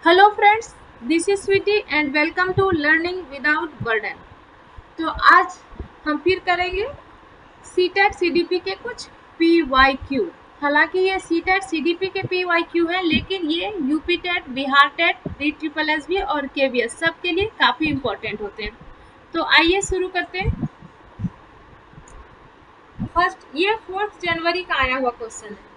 Hello friends, this is Sweety and welcome to learning without burden. तो आज हम फिर करेंगे सीटेट सीडीपी के कुछ पीवाईक्यू। हालांकि ये सीटेट सीडीपी के पीवाईक्यू हैं, लेकिन ये UP TET, Bihar TET, DSSB और केवीएस सबके लिए काफ़ी इम्पोर्टेंट होते हैं। तो आइए शुरू करते हैं। फर्स्ट, ये 4 जनवरी का आया हुआ क्वेश्चन है।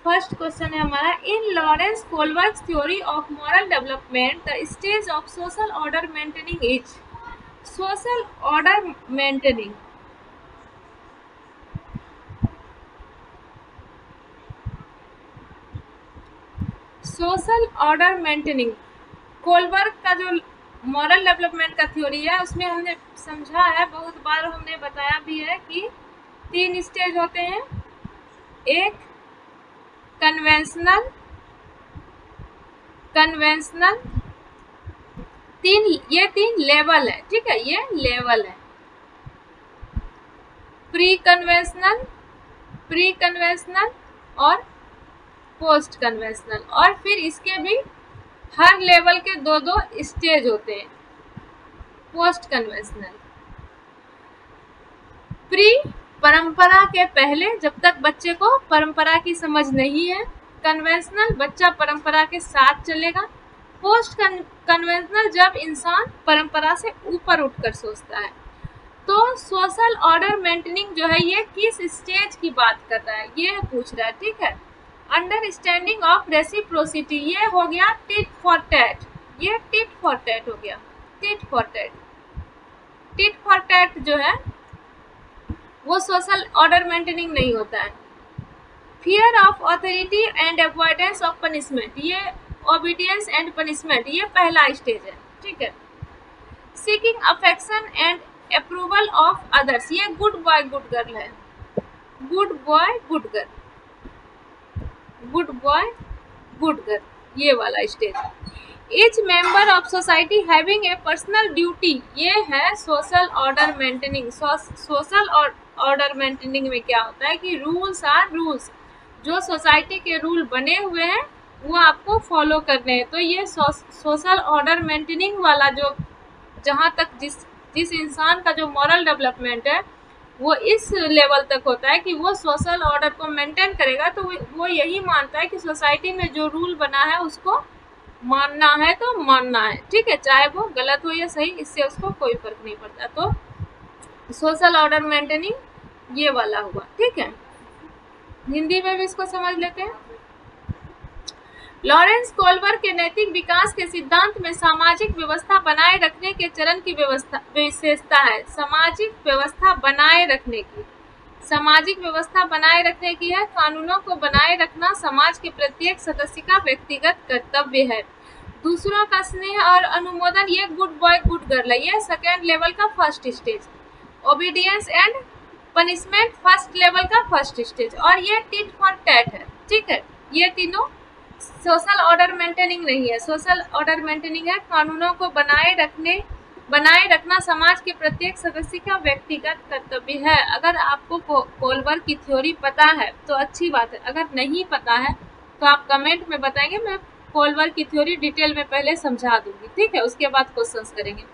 फर्स्ट क्वेश्चन है हमारा, in Lawrence Kohlberg's theory of moral development the stage of social order maintaining is. Social order maintaining, social order maintaining Kohlberg का जो मॉरल डेवलपमेंट का थ्योरी है, उसमें हमने समझा है, बहुत बार हमने बताया भी है कि 3 स्टेज होते हैं। एक कन्वेंशनल, ये 3 लेवल है, ठीक है, ये लेवल है। प्री कन्वेंशनल और पोस्ट कन्वेंशनल, और फिर इसके भी हर लेवल के 2-2 स्टेज होते हैं। पोस्ट कन्वेंशनल, प्री परंपरा के पहले, जब तक बच्चे को परंपरा की समझ नहीं है। कन्वेंशनल, बच्चा परंपरा के साथ चलेगा। पोस्ट कन्वेंशनल, जब इंसान परंपरा से ऊपर उठकर सोचता है। तो सोशल ऑर्डर मेंटेनिंग जो है, ये किस स्टेज की बात कर रहा है, ये पूछ रहा है, ठीक है। अंडरस्टैंडिंग ऑफ रेसिप्रोसिटी, ये हो गया टिट फॉर टैट, ये टिट फॉर टैट हो गया। टिट फॉर टैट जो है वो सोशल ऑर्डर मेंटेनिंग नहीं होता है। Fear of authority and avoidance of punishment, ये ओबीडियंस एंड पनिशमेंट, ये पहला स्टेज है, ठीक है। Seeking affection and approval of others, ये गुड बॉय गुड गर्ल है। Good boy good girl, good boy good girl, ये वाला stage. Each member of society having a personal duty, ये है social order maintaining. Social order maintaining में क्या होता है कि रूल्स आर रूल्स, जो सोसाइटी के रूल बने हुए हैं वो आपको फॉलो करने हैं। तो ये सोशल ऑर्डर मेंटेनिंग वाला जो, जहाँ तक जिस इंसान का जो मॉरल डेवलपमेंट है वो इस लेवल तक होता है कि वो सोशल ऑर्डर को मेंटेन करेगा। तो वो यही मानता है कि सोसाइटी में जो रूल बना है उसको मानना है तो मानना है, ठीक है, चाहे वो गलत हो या सही, इससे उसको कोई फर्क नहीं पड़ता। तो सोशल ऑर्डर मेंटेनिंग ये वाला हुआ, ठीक है। हिंदी में भी इसको समझ लेते हैं। लॉरेंस कोलबर्ग के नैतिक विकास के सिद्धांत में सामाजिक व्यवस्था बनाए रखने के चरण की विशेषता है। सामाजिक व्यवस्था बनाए रखने की, सामाजिक व्यवस्था बनाए रखने की है। कानूनों को बनाए रखना समाज के प्रत्येक सदस्य का व्यक्तिगत कर्तव्य है। दूसरों का स्नेह और अनुमोदन, ये गुड बॉय गुड गर्ल है, ये सेकेंड लेवल का first stage. Obedience and punishment, first level का फर्स्ट स्टेज। और ये टिट फॉर टैट है, ठीक है। ये तीनों सोशल ऑर्डर मेंटेनिंग नहीं है। सोशल ऑर्डर मेंटेनिंग है कानूनों को बनाए रखना समाज के प्रत्येक सदस्य का व्यक्तिगत कर्तव्य है। अगर आपको कोलबर्ग की थ्योरी पता है तो अच्छी बात है, अगर नहीं पता है तो आप कमेंट में बताएंगे, मैं कोलबर्ग की थ्योरी डिटेल में पहले समझा दूंगी, ठीक है, उसके बाद क्वेश्चंस करेंगे।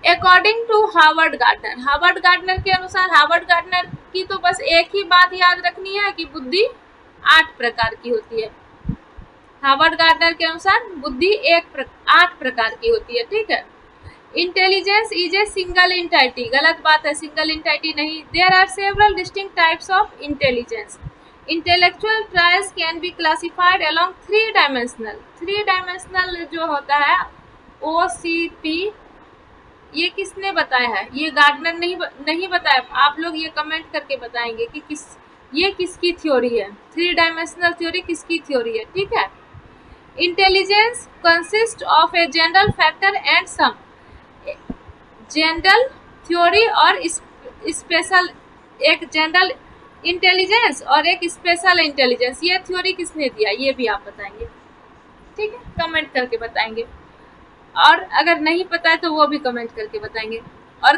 अकॉर्डिंग टू हार्वर्ड गार्डनर के अनुसार, हार्वर्ड गार्डनर की तो बस एक ही बात याद रखनी है कि बुद्धि 8 प्रकार की होती है। हार्वर्ड गार्डनर के अनुसार बुद्धि 8 प्रकार की होती है, ठीक है। Intelligence is a single entity, गलत बात है, सिंगल इंटाइटी नहीं। There are several distinct types of intelligence. Intellectual trials can be classified along 3 dimensional. 3 dimensional जो होता है OCP, ये किसने बताया है? ये गार्डनर नहीं बताया। आप लोग ये कमेंट करके बताएंगे कि ये किसकी थ्योरी है, 3 डायमेंशनल थ्योरी किसकी थ्योरी है, ठीक है। Intelligence consist of a general factor and some, general theory और स्पेशल, एक जनरल इंटेलिजेंस और एक स्पेशल इंटेलिजेंस, ये थ्योरी किसने दिया, ये भी आप बताएंगे, ठीक है, कमेंट करके बताएंगे। और अगर नहीं पता है तो वो भी कमेंट करके बताएंगे। और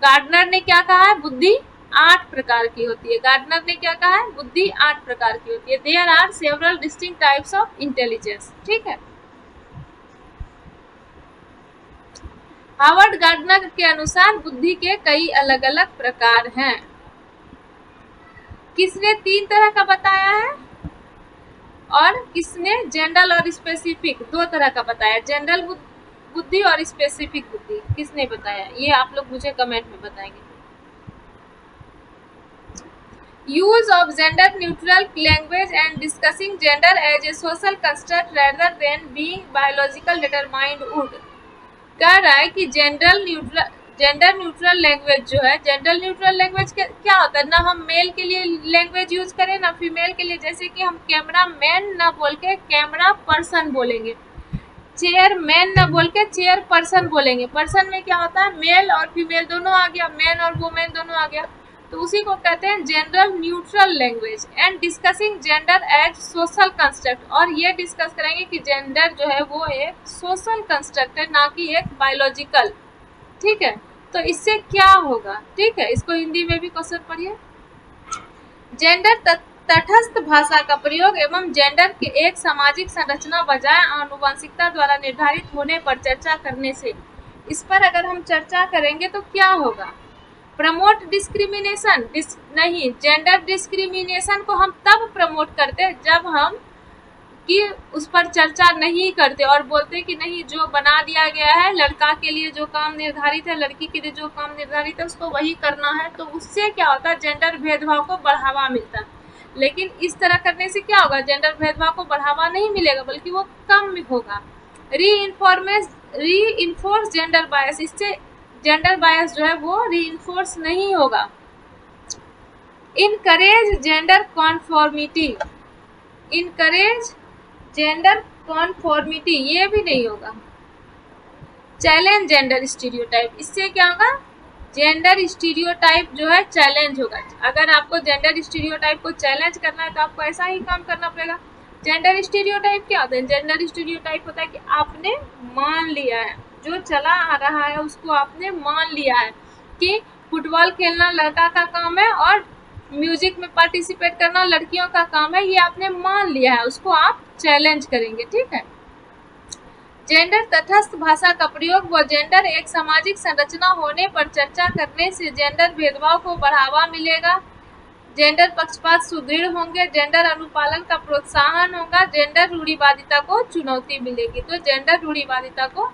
गार्डनर ने क्या कहा है, बुद्धि 8 प्रकार की होती है। गार्डनर ने क्या कहा है, बुद्धि 8 प्रकार की होती है। There are several distinct types of intelligence. ठीक है, हावर्ड गार्डनर के अनुसार बुद्धि के कई अलग अलग प्रकार हैं। किसने 3 तरह का बताया है, और किसने जनरल और स्पेसिफिक 2 तरह का बताया। जनरल बुद्धि और स्पेसिफिक बुद्धि किसने बताया, ये आप लोग मुझे कमेंट में बताएंगे। Use of gender neutral language and discussing gender as a social construct rather than being biological determined would. कह रहा है कि जेंडर न्यूट्रल लैंग्वेज जो है, जेंडर न्यूट्रल लैंग्वेज क्या होता है, ना हम मेल के लिए लैंग्वेज यूज करें ना फीमेल के लिए। जैसे कि हम कैमरा मैन ना बोल के कैमरा पर्सन बोलेंगे, चेयर मैन ना बोल के चेयर पर्सन बोलेंगे। पर्सन में क्या होता है, मेल और फीमेल दोनों आ गया, मैन और वुमेन दोनों आ गया, तो उसी को कहते हैं general neutral language. And discussing gender as social construct, और ये डिस्कस करेंगे कि जेंडर जो है वो एक सोशल कंस्ट्रक्ट है, ना कि एक बायोलॉजिकल। ठीक है, तो इससे क्या होगा, ठीक है, इसको हिंदी में भी क्वेश्चन पढ़िए। जेंडर तटस्थ भाषा का प्रयोग एवं जेंडर के एक सामाजिक संरचना बजाय आनुवंशिकता द्वारा निर्धारित होने पर चर्चा करने से। इस पर अगर हम चर्चा करेंगे तो क्या होगा, प्रमोट डिस्क्रिमिनेशन नहीं, जेंडर डिस्क्रिमिनेशन को हम तब प्रमोट करते जब हम कि उस पर चर्चा नहीं करते और बोलते कि नहीं, जो बना दिया गया है, लड़का के लिए जो काम निर्धारित है, लड़की के लिए जो काम निर्धारित है, उसको वही करना है। तो उससे क्या होता है, जेंडर भेदभाव को बढ़ावा मिलता है। लेकिन इस तरह करने से क्या होगा, जेंडर भेदभाव को बढ़ावा नहीं मिलेगा बल्कि वो कम होगा। रीइंफोर्स जेंडर बायस, इससे जेंडर बायस जो है वो रीइंफोर्स नहीं होगा। इनकरेज जेंडर कॉन्फॉर्मिटी, इनकरेज जेंडर कॉन्फॉर्मिटी, ये भी नहीं होगा। चैलेंज जेंडर स्टीरियोटाइप, इससे क्या होगा, जेंडर स्टीरियोटाइप जो है चैलेंज होगा। अगर आपको जेंडर स्टीरियोटाइप को चैलेंज करना है तो आपको ऐसा ही काम करना पड़ेगा। जेंडर स्टीरियोटाइप क्या होता है, जेंडर स्टीरियोटाइप होता है कि आपने मान लिया है, जो चला आ रहा है उसको आपने मान लिया है कि फुटबॉल खेलना लड़का का काम है और म्यूजिक में पार्टिसिपेट करना लड़कियों का काम है, ये आपने मान लिया है, उसको आप चैलेंज करेंगे। ठीक है, जेंडर तटस्थ भाषा का प्रयोग व जेंडर एक सामाजिक संरचना होने पर चर्चा करने से जेंडर भेदभाव को बढ़ावा मिलेगा, जेंडर पक्षपात सुदृढ़ होंगे, जेंडर अनुपालन का प्रोत्साहन होगा, जेंडर रूढ़िवादिता को चुनौती मिलेगी। तो जेंडर रूढ़िवादिता को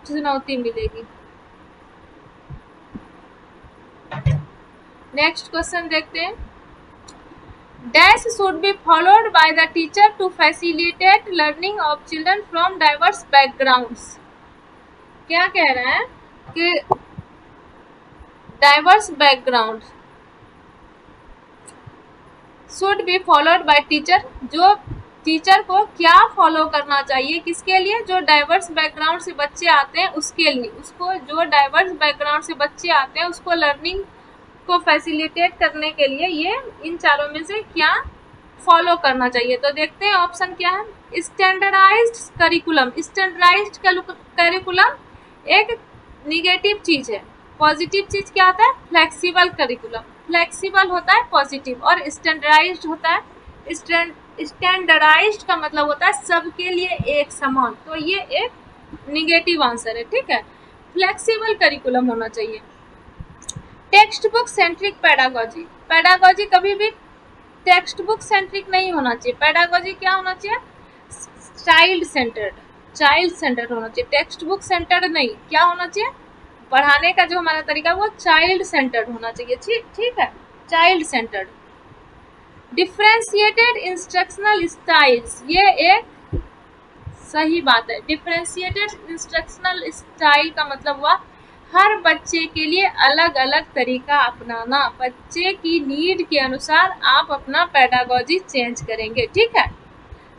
चुनौती मिलेगी। नेक्स्ट क्वेश्चन देखते हैं। Dash should be followed by the teacher to facilitate learning of children from diverse backgrounds। क्या कह रहे हैं कि diverse background should be followed by teacher, जो टीचर को क्या फॉलो करना चाहिए, किसके लिए, जो डाइवर्स बैकग्राउंड से बच्चे आते हैं उसके लिए, उसको जो डाइवर्स बैकग्राउंड से बच्चे आते हैं उसको लर्निंग को फैसिलिटेट करने के लिए ये इन चारों में से क्या फॉलो करना चाहिए। तो देखते हैं ऑप्शन क्या है। स्टैंडर्डाइज्ड करिकुलम, स्टैंडर्डाइज्ड करिकुलम एक निगेटिव चीज है, पॉजिटिव चीज क्या होता है, फ्लेक्सिबल करिकुलम। फ्लेक्सिबल होता है पॉजिटिव और स्टैंडर्डाइज्ड होता है, स्टैंडर्डाइज्ड का मतलब होता है सबके लिए एक समान, तो ये एक निगेटिव आंसर है। ठीक है, फ्लेक्सिबल करिकुलम होना चाहिए। Text book centric pedagogy, pedagogy कभी भी टेक्स्ट बुक सेंट्रिक नहीं होना चाहिए। पेडागोजी क्या होना चाहिए, चाइल्ड सेंटर्ड होना चाहिए, टेक्स्ट बुक सेंटर्ड नहीं। क्या होना चाहिए, पढ़ाने का जो हमारा तरीका वो चाइल्ड सेंटर्ड होना चाहिए। ठीक है, child centred. Differentiated instructional styles, ये एक सही बात है। डिफरेंशिएटेड इंस्ट्रक्शनल स्टाइल का मतलब हुआ हर बच्चे के लिए अलग अलग तरीका अपनाना, बच्चे की नीड के अनुसार आप अपना पेडागोजी चेंज करेंगे। ठीक है,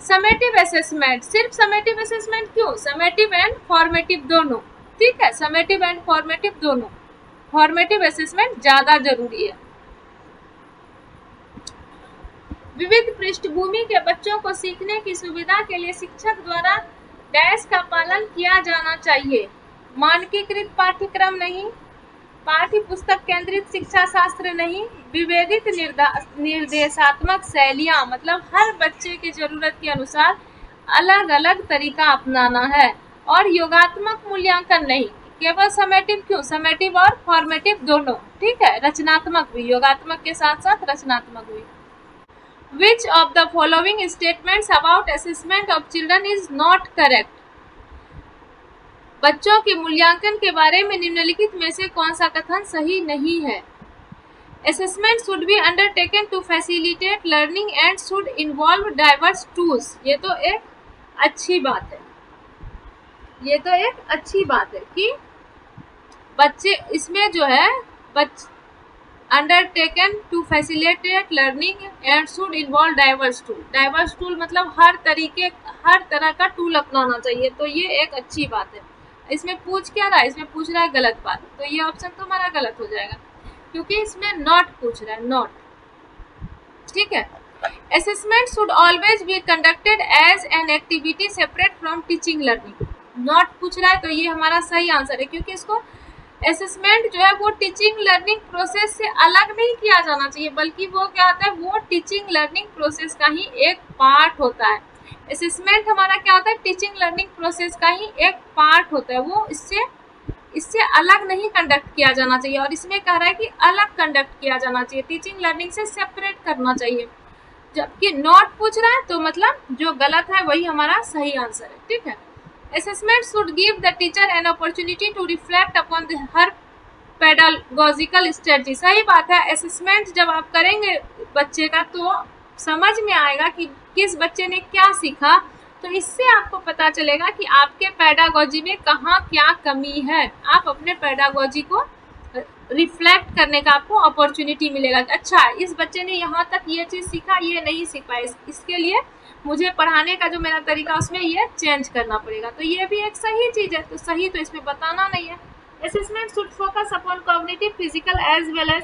समेटिव असेसमेंट, सिर्फ समेटिव असेसमेंट क्यों, समेटिव एंड फॉर्मेटिव दोनों। ठीक है, समेटिव एंड फॉर्मेटिव दोनों, फॉर्मेटिव असेसमेंट ज्यादा जरूरी है। विविध पृष्ठभूमि के बच्चों को सीखने की सुविधा के लिए शिक्षक द्वारा डैश का पालन किया जाना चाहिए। मानकीकृत पाठ्यक्रम नहीं, पाठ्य पुस्तक केंद्रित शिक्षा शास्त्र नहीं, विभेदित निर्देशात्मक शैलियाँ, मतलब हर बच्चे की जरूरत के अनुसार अलग अलग तरीका अपनाना है, और योगात्मक मूल्यांकन नहीं, केवल समेटिव। क्यों समेटिव और फॉर्मेटिव दोनों, ठीक है, रचनात्मक भी, योगात्मक के साथ साथ रचनात्मक भी। Which of the following statements about assessment of children is not correct? बच्चों के मूल्यांकन के बारे में निम्नलिखित में से कौन सा कथन सही नहीं है? Assessment should be undertaken to facilitate learning and should involve diverse tools. ये तो एक अच्छी बात है, ये तो एक अच्छी बात है कि बच्चे इसमें जो है undertaken to facilitate learning and should involve diverse tool. Diverse tool मतलब हर तरह का टूल अपनाना चाहिए, तो ये एक अच्छी बात है। इसमें पूछ क्या रहा है, इसमें पूछ रहा है गलत बात, तो ये ऑप्शन तो हमारा गलत हो जाएगा क्योंकि इसमें नॉट पूछ रहा है, नॉट, ठीक है। Assessment should always be conducted as an activity separate from teaching learning. Not पूछ रहा है तो ये हमारा सही आंसर है, क्योंकि इसको असेसमेंट जो है वो टीचिंग लर्निंग प्रोसेस से अलग नहीं किया जाना चाहिए, बल्कि वो क्या होता है, वो टीचिंग लर्निंग प्रोसेस का ही एक पार्ट होता है। असेसमेंट हमारा क्या होता है, टीचिंग लर्निंग प्रोसेस का ही एक पार्ट होता है, वो इससे अलग नहीं कंडक्ट किया जाना चाहिए, और इसमें कह रहा है कि अलग कंडक्ट किया जाना चाहिए, टीचिंग लर्निंग से सेपरेट करना चाहिए। जबकि नॉट पूछ रहा है तो मतलब जो गलत है वही हमारा सही आंसर है, ठीक है। Assessment should give the teacher an opportunity to reflect upon her pedagogical strategy. सही बात है, असेसमेंट जब आप करेंगे बच्चे का तो समझ में आएगा कि किस बच्चे ने क्या सीखा, तो इससे आपको पता चलेगा कि आपके पेडागोजी में कहाँ क्या कमी है। आप अपने पेडागोजी को रिफ्लेक्ट करने का आपको अपॉर्चुनिटी मिलेगा कि अच्छा इस बच्चे ने यहाँ तक ये चीज़ सीखा, ये नहीं सीख पाया, इसके लिए मुझे पढ़ाने का जो मेरा तरीका उसमें ये चेंज करना पड़ेगा, तो ये भी एक सही चीज़ है, तो सही तो इसमें बताना नहीं है। Assessment should focus upon cognitive, physical as well as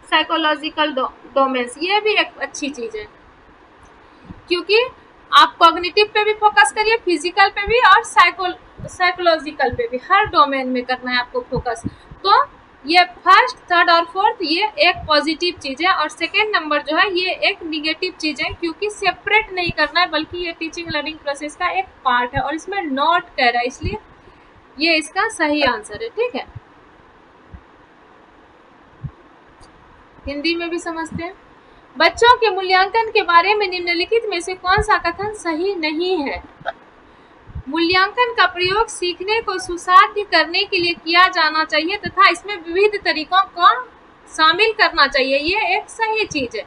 psychological domains. ये भी एक अच्छी चीज़ है, क्योंकि आप कॉग्निटिव पे भी फोकस करिए, फिजिकल पे भी और साइकोलॉजिकल पे भी, हर डोमेन में करना है आपको फोकस। तो ये फर्स्ट, थर्ड और फोर्थ ये एक पॉजिटिव चीज़ है, और सेकेंड नंबर जो है ये एक निगेटिव चीज़ है, क्योंकि सेपरेट नहीं करना है, बल्कि ये टीचिंग लर्निंग प्रोसेस का एक पार्ट है, और इसमें नॉट कह रहा है, इसलिए ये इसका सही आंसर है, ठीक है। हिंदी में भी समझते हैं। बच्चों के मूल्यांकन के बारे में निम्नलिखित में से कौन सा कथन सही नहीं है? मूल्यांकन का प्रयोग सीखने को सुसाध्य करने के लिए किया जाना चाहिए तथा इसमें विविध तरीकों को शामिल करना चाहिए। ये एक सही चीज है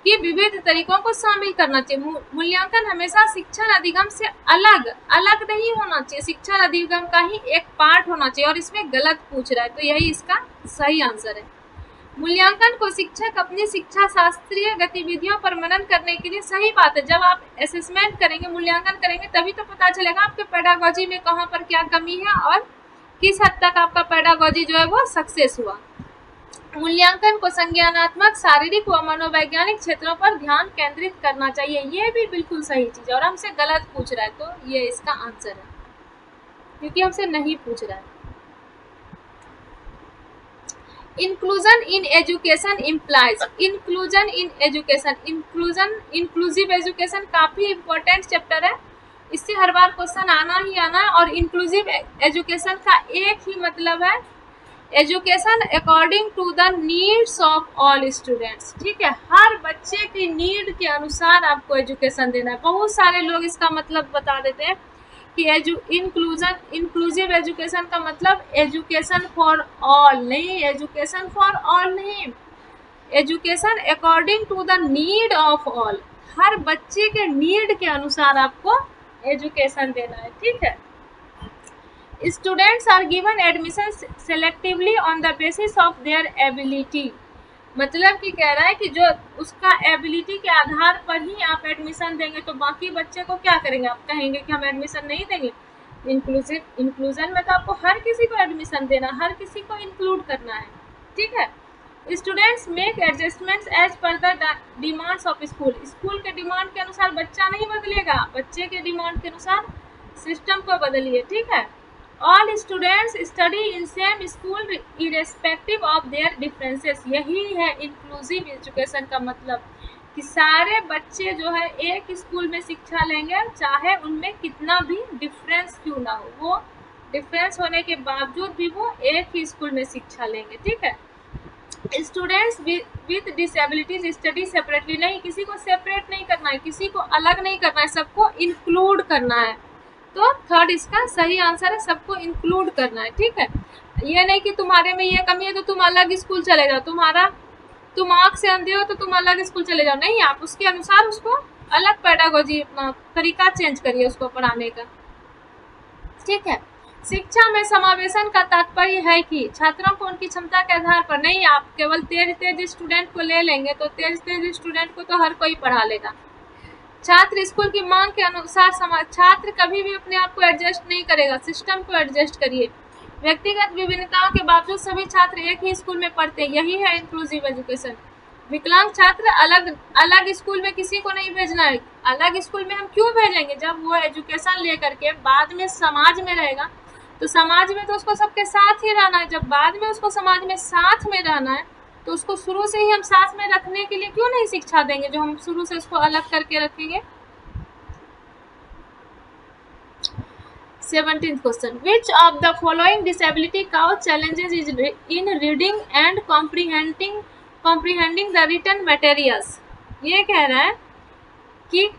कि विविध तरीकों को शामिल करना चाहिए। मूल्यांकन हमेशा शिक्षण अधिगम से अलग नहीं होना चाहिए, शिक्षण अधिगम का ही एक पार्ट होना चाहिए, और इसमें गलत पूछ रहा है, तो यही इसका सही आंसर है। मूल्यांकन को शिक्षक अपनी शिक्षा शास्त्रीय गतिविधियों पर मनन करने के लिए, सही बात है, जब आप असेसमेंट करेंगे, मूल्यांकन करेंगे, तभी तो पता चलेगा आपके पेडागोजी में कहाँ पर क्या कमी है और किस हद तक आपका पेडागोजी जो है वो सक्सेस हुआ। मूल्यांकन को संज्ञानात्मक, शारीरिक व मनोवैज्ञानिक क्षेत्रों पर ध्यान केंद्रित करना चाहिए। ये भी बिल्कुल सही चीज है, और हमसे गलत पूछ रहा है, तो ये इसका आंसर है, क्योंकि हमसे नहीं पूछ रहा है। Inclusion in education implies, inclusion in education, inclusive education काफी इंपॉर्टेंट चैप्टर है, इससे हर बार क्वेश्चन आना ही आना है। और इंक्लूसिव एजुकेशन का एक ही मतलब है, education according to the needs of all students, ठीक है, हर बच्चे की नीड के अनुसार आपको एजुकेशन देना है। बहुत सारे लोग इसका मतलब बता देते हैं कि इंक्लूसिव एजुकेशन का मतलब एजुकेशन फॉर ऑल नहीं, एजुकेशन फॉर ऑल नहीं, education according to the need of all, हर बच्चे के नीड के अनुसार आपको एजुकेशन देना है, ठीक है। Students are given admission selectively on the basis of their ability, मतलब कि कह रहा है कि जो उसका एबिलिटी के आधार पर ही आप एडमिशन देंगे, तो बाकी बच्चे को क्या करेंगे, आप कहेंगे कि हम एडमिशन नहीं देंगे। इंक्लूजन में तो आपको हर किसी को एडमिशन देना, हर किसी को इंक्लूड करना है, ठीक है। Students make adjustments as per the demands of school, school के डिमांड के अनुसार बच्चा नहीं बदलेगा, बच्चे के डिमांड के अनुसार सिस्टम को बदलिए, ठीक है। All students study in same school irrespective of their differences. यही है इंक्लूसिव एजुकेशन का मतलब, कि सारे बच्चे जो है एक स्कूल में शिक्षा लेंगे, चाहे उनमें कितना भी डिफरेंस क्यों ना हो, वो डिफरेंस होने के बावजूद भी वो एक ही स्कूल में शिक्षा लेंगे। ठीक है। Students with disabilities study separately. नहीं, किसी को सेपरेट नहीं करना है, किसी को अलग नहीं करना है, सबको इंक्लूड करना है। तो थर्ड इसका सही आंसर है, सबको इंक्लूड करना है। ठीक है। ये नहीं कि तुम्हारे में ये कमी है तो तुम अलग स्कूल चले जाओ, तुम आँख से अंधे हो तो तुम अलग स्कूल चले जाओ, नहीं, आप उसके अनुसार उसको अलग पेडागोजी तरीका चेंज करिए उसको पढ़ाने का। ठीक है। शिक्षा में समावेशन का तात्पर्य है कि छात्रों को उनकी क्षमता के आधार पर, नहीं आप केवल तेज स्टूडेंट को ले लेंगे तो तेज स्टूडेंट को तो हर कोई पढ़ा लेगा। छात्र स्कूल की मांग के अनुसार छात्र कभी भी अपने आप को एडजस्ट नहीं करेगा, सिस्टम को एडजस्ट करिए। व्यक्तिगत विभिन्नताओं के बावजूद सभी छात्र एक ही स्कूल में पढ़ते हैं, यही है इंक्लूसिव एजुकेशन। विकलांग छात्र अलग स्कूल में किसी को नहीं भेजना है। अलग स्कूल में हम क्यों भेजेंगे? जब वो एजुकेशन लेकर के बाद में समाज में रहेगा तो समाज में तो उसको सबके साथ ही रहना है। जब बाद में उसको समाज में साथ में रहना है तो उसको शुरू से ही हम साथ में रखने के लिए क्यों नहीं शिक्षा देंगे, जो हम शुरू से उसको अलग करके रखेंगे। 17th question, which of the following disability causes challenges is in reading and comprehending the written materials. ये कह रहा है कि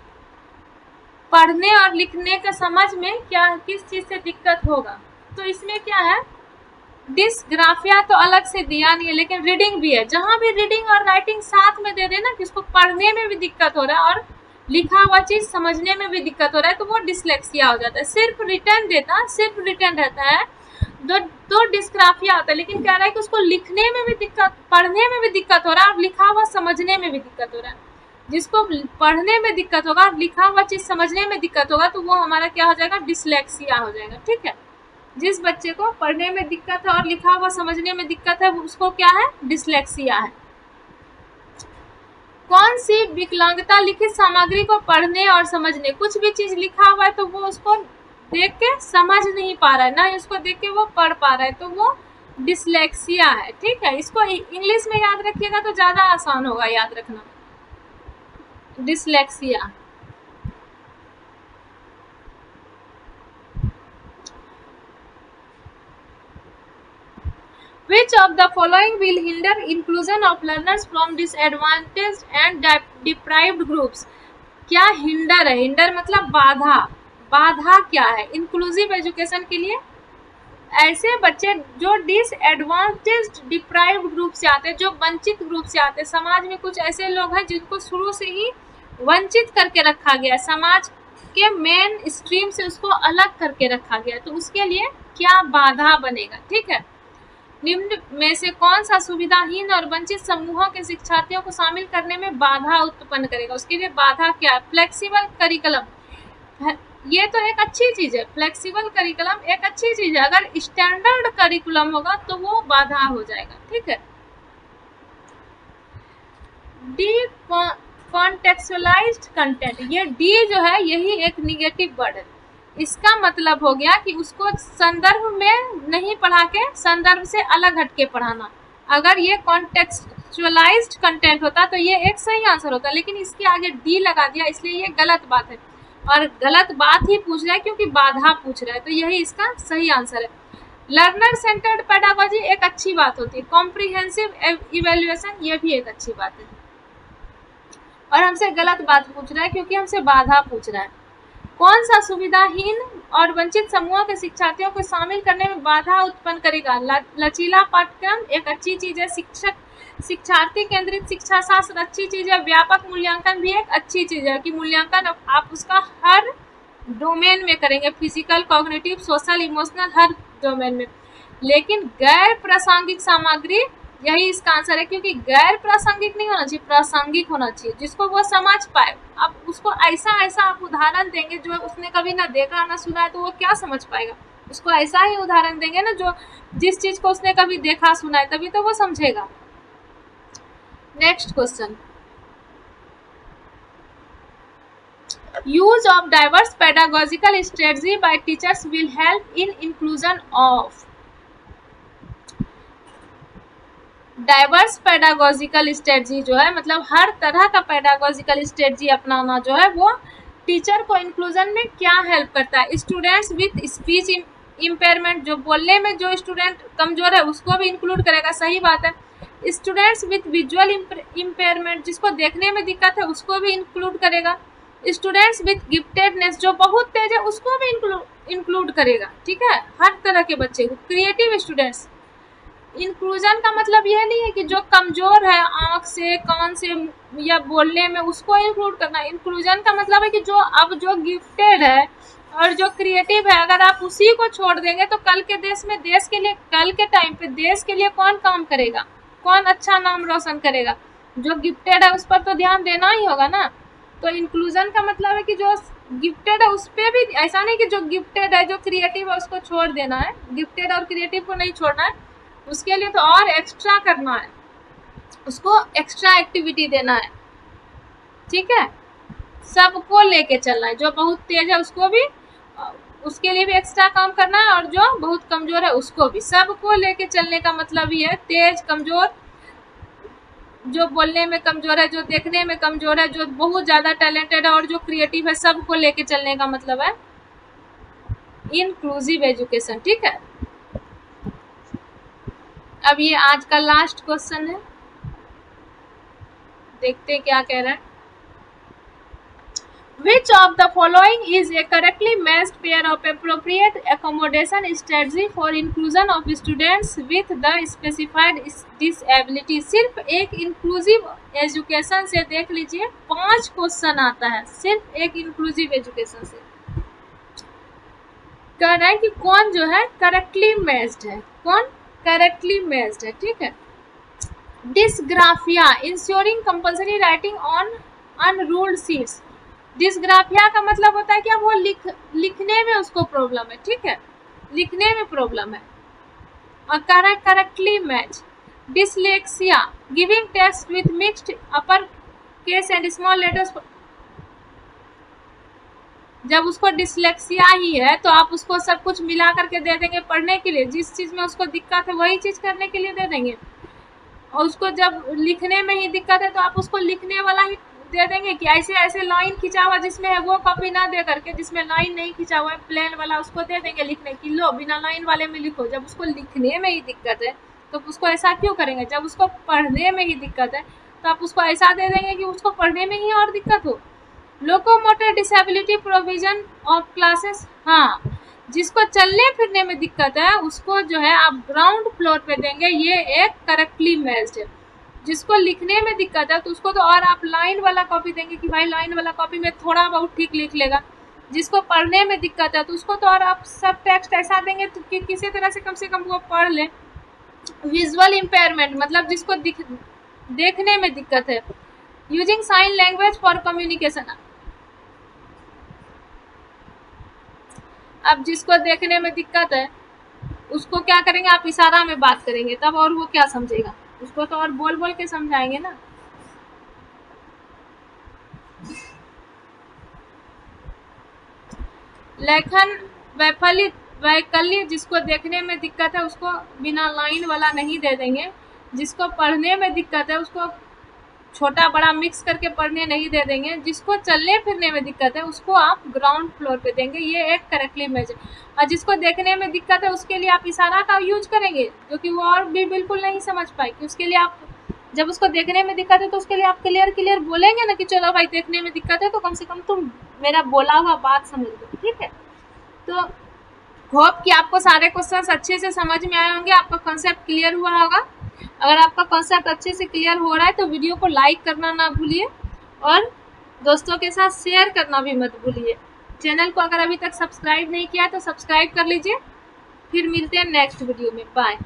पढ़ने और लिखने का समझ में किस चीज से दिक्कत होगा। तो इसमें क्या है, डिस्ग्राफिया तो अलग से दिया नहीं है, लेकिन रीडिंग भी है। जहां भी रीडिंग और राइटिंग साथ में दे देना कि उसको पढ़ने में भी दिक्कत हो रहा है और लिखा हुआ चीज समझने में भी दिक्कत हो रहा है, तो वो डिसलेक्सिया हो जाता है। सिर्फ रिटर्न रहता है तो डिस्ग्राफिया होता है। लेकिन कह रहा है कि उसको लिखने में भी दिक्कत, पढ़ने में भी दिक्कत हो रहा है और लिखा हुआ समझने में भी दिक्कत हो रहा है। जिसको पढ़ने में दिक्कत होगा और लिखा हुआ चीज समझने में दिक्कत होगा तो वो हमारा क्या हो जाएगा, डिसलेक्सिया हो जाएगा। ठीक है। जिस बच्चे को पढ़ने में दिक्कत है और लिखा हुआ समझने में दिक्कत है उसको क्या है, डिसलेक्सिया है। कौन सी विकलांगता लिखित सामग्री को पढ़ने और समझने, कुछ भी चीज लिखा हुआ है तो वो उसको देख के समझ नहीं पा रहा है, ना उसको देख के वो पढ़ पा रहा है, तो वो डिसलेक्सिया है। ठीक है। इसको इंग्लिश में याद रखिएगा तो ज्यादा आसान होगा याद रखना, dyslexia. Which of the following will hinder inclusion of learners from disadvantaged and deprived groups? क्या हिंडर है? हिंडर मतलब बाधा। बाधा क्या है इंक्लूसिव एजुकेशन के लिए? ऐसे बच्चे जो डिसएडवांटेज्ड डिप्राइव्ड ग्रुप से आते हैं, जो वंचित ग्रुप से आते हैं। समाज में कुछ ऐसे लोग हैं जिनको शुरू से ही वंचित करके रखा गया है, समाज के मेन स्ट्रीम से उसको अलग करके रखा गया है, तो उसके लिए क्या बाधा बनेगा? ठीक है। निम्न में से कौन सा सुविधाहीन और वंचित समूहों के शिक्षार्थियों को शामिल करने में बाधा उत्पन्न करेगा? उसके लिए बाधा क्या है? फ्लेक्सिबल करिकुलम, ये तो एक अच्छी चीज है। फ्लेक्सिबल करिकुलम एक अच्छी चीज है। अगर स्टैंडर्ड करिकुलम होगा तो वो बाधा हो जाएगा। ठीक है। डी कॉन्टेक्चुअलाइज्ड कंटेंट, ये डी जो है यही एक निगेटिव वर्ड है। इसका मतलब हो गया कि उसको संदर्भ में नहीं पढ़ा के संदर्भ से अलग हटके पढ़ाना। अगर ये कॉन्टेक्चुअलाइज्ड कंटेंट होता तो ये एक सही आंसर होता, लेकिन इसके आगे डी लगा दिया, इसलिए ये गलत बात है। और गलत बात ही पूछ रहा है क्योंकि बाधा पूछ रहा है, तो यही इसका सही आंसर है। लर्नर सेंटर्ड पेडागोजी एक अच्छी बात होती है। कॉम्प्रिहेंसिव इवेल्युएशन ये भी एक अच्छी बात है। और हमसे गलत बात पूछ रहा है क्योंकि हमसे बाधा पूछ रहा है। कौन सा सुविधाहीन और वंचित समूहों के शिक्षार्थियों को शामिल करने में बाधा उत्पन्न करेगा? लचीला पाठ्यक्रम एक अच्छी चीज है। शिक्षार्थी केंद्रित शिक्षा शास्त्र अच्छी चीज है। व्यापक मूल्यांकन भी एक अच्छी चीज है कि मूल्यांकन आप उसका हर डोमेन में करेंगे, फिजिकल, कॉग्निटिव, सोशल, इमोशनल, हर डोमेन में। लेकिन गैर प्रासंगिक सामग्री, यही इसका आंसर है, क्योंकि गैर प्रासंगिक नहीं होना चाहिए, प्रासंगिक होना चाहिए जिसको वो समझ पाए। अब उसको ऐसा आप उदाहरण देंगे जो उसने कभी ना देखा ना सुना है तो वो क्या समझ पाएगा? उसको ऐसा ही उदाहरण देंगे ना जो जिस चीज को उसने कभी देखा सुना है, तभी तो वो समझेगा। Next question, use of diverse pedagogical strategy bye teachers will help in inclusion of diverse pedagogical strategy जो है मतलब हर तरह का पेडागोजिकल स्ट्रेटजी अपनाना जो है वो टीचर को इंक्लूजन में क्या हेल्प करता है। स्टूडेंट्स विथ स्पीच इम्पेयरमेंट, जो बोलने में जो स्टूडेंट कमजोर है उसको भी इंक्लूड करेगा, सही बात है। स्टूडेंट्स विथ विजुअल इम्पेयरमेंट, जिसको देखने में दिक्कत है उसको भी इंक्लूड करेगा। स्टूडेंट्स विथ गिफ्टेडनेस, जो बहुत तेज है उसको भी इंक्लूड करेगा, ठीक है, हर तरह के बच्चे को। क्रिएटिव स्टूडेंट्स, इंक्लूजन का मतलब यह नहीं है कि जो कमजोर है आँख से कान से या बोलने में उसको इंक्लूड करना। इंक्लूजन का मतलब है कि जो गिफ्टेड है और जो क्रिएटिव है, अगर आप उसी को छोड़ देंगे तो कल के देश में, देश के लिए, कल के टाइम पे देश के लिए कौन काम करेगा, कौन अच्छा नाम रोशन करेगा। जो गिफ्टेड है उस पर तो ध्यान देना ही होगा ना। तो इंक्लूजन का मतलब है कि जो गिफ्टेड है उस पर भी, ऐसा नहीं कि जो गिफ्टेड है जो क्रिएटिव है उसको छोड़ देना है, गिफ्टेड और क्रिएटिव को नहीं छोड़ना है, उसके लिए तो और एक्स्ट्रा करना है, उसको एक्स्ट्रा एक्टिविटी देना है, ठीक है। सबको लेके चलना है, जो बहुत तेज है उसको भी, उसके लिए भी एक्स्ट्रा काम करना है, और जो बहुत कमजोर है उसको भी। सबको लेके चलने का मतलब ये है, तेज कमजोर, जो बोलने में कमजोर है, जो देखने में कमजोर है, जो बहुत ज्यादा टैलेंटेड है और जो क्रिएटिव है, सबको लेके चलने का मतलब है इंक्लूसिव एजुकेशन, ठीक है। अब ये आज का लास्ट क्वेश्चन है, देखते हैं क्या कह रहा है। Which of the following is a correctly matched pair of appropriate accommodation strategy for inclusion of students with the specified disability? सिर्फ एक इंक्लूसिव एजुकेशन से देख लीजिए 5 क्वेश्चन आता है, सिर्फ एक इंक्लूसिव एजुकेशन से। कह रहा है कि कौन जो है करेक्टली मैच्ड है, कौन करेक्टली मैच्ड है, ठीक है। Dysgraphia, insuring compulsory writing on unruled sheets. Dysgraphia का मतलब होता है कि अब वो लिखने में उसको प्रॉब्लम है, ठीक है, लिखने में प्रॉब्लम है। और correctly match. Dyslexia, giving text with mixed upper case and small letters. जब उसको डिसलेक्सिया ही है तो आप उसको सब कुछ मिला करके दे देंगे पढ़ने के लिए, जिस चीज में उसको दिक्कत है वही चीज करने के लिए दे देंगे। और उसको जब लिखने में ही दिक्कत है तो आप उसको लिखने वाला ही दे देंगे कि ऐसे ऐसे लाइन खिंचा हुआ जिसमें है वो कॉपी ना दे करके, जिसमें लाइन नहीं खिंचा हुआ है प्लेन वाला उसको दे देंगे लिखने की, लो बिना लाइन वाले में लिखो। जब उसको लिखने में ही दिक्कत है तो उसको ऐसा क्यों करेंगे। जब उसको पढ़ने में ही दिक्कत है तो आप उसको ऐसा दे देंगे कि उसको पढ़ने में ही और दिक्कत हो। Locomotor disability provision of classes, हाँ, जिसको चलने फिरने में दिक्कत है उसको जो है आप ग्राउंड फ्लोर पे देंगे, ये एक करेक्टली मैच्ड है। जिसको लिखने में दिक्कत है तो उसको तो और आप लाइन वाला कॉपी देंगे कि भाई लाइन वाला कॉपी में थोड़ा बहुत ठीक लिख लेगा। जिसको पढ़ने में दिक्कत है तो उसको तो और आप सब टेक्स्ट ऐसा देंगे तो कि किसी तरह से कम वो पढ़ ले। विजुअल इम्पेयरमेंट मतलब जिसको देखने में दिक्कत है, using sign language for communication. अब जिसको देखने में दिक्कत है उसको क्या करेंगे, आप इशारा में बात करेंगे तब, और वो क्या समझेगा, उसको तो और बोल बोल के समझाएंगे ना। लेखन वैकल्य, जिसको देखने में दिक्कत है उसको बिना लाइन वाला नहीं दे देंगे। जिसको पढ़ने में दिक्कत है उसको छोटा बड़ा मिक्स करके पढ़ने नहीं दे देंगे। जिसको चलने फिरने में दिक्कत है उसको आप ग्राउंड फ्लोर पे देंगे, ये एक करेक्टली मैच है। और जिसको देखने में दिक्कत है उसके लिए आप इशारा का यूज करेंगे जो कि वो और भी बिल्कुल नहीं समझ पाएगी। उसके लिए आप जब उसको देखने में दिक्कत है तो उसके लिए आप क्लियर बोलेंगे ना कि चलो भाई देखने में दिक्कत है तो कम से कम तुम मेरा बोला हुआ बात समझ लो, ठीक है। तो होप कि आपको सारे क्वेश्चंस अच्छे से समझ में आए होंगे, आपका कॉन्सेप्ट क्लियर हुआ होगा। अगर आपका कॉन्सेप्ट अच्छे से क्लियर हो रहा है तो वीडियो को लाइक करना ना भूलिए और दोस्तों के साथ शेयर करना भी मत भूलिए। चैनल को अगर अभी तक सब्सक्राइब नहीं किया तो सब्सक्राइब कर लीजिए। फिर मिलते हैं नेक्स्ट वीडियो में, बाय।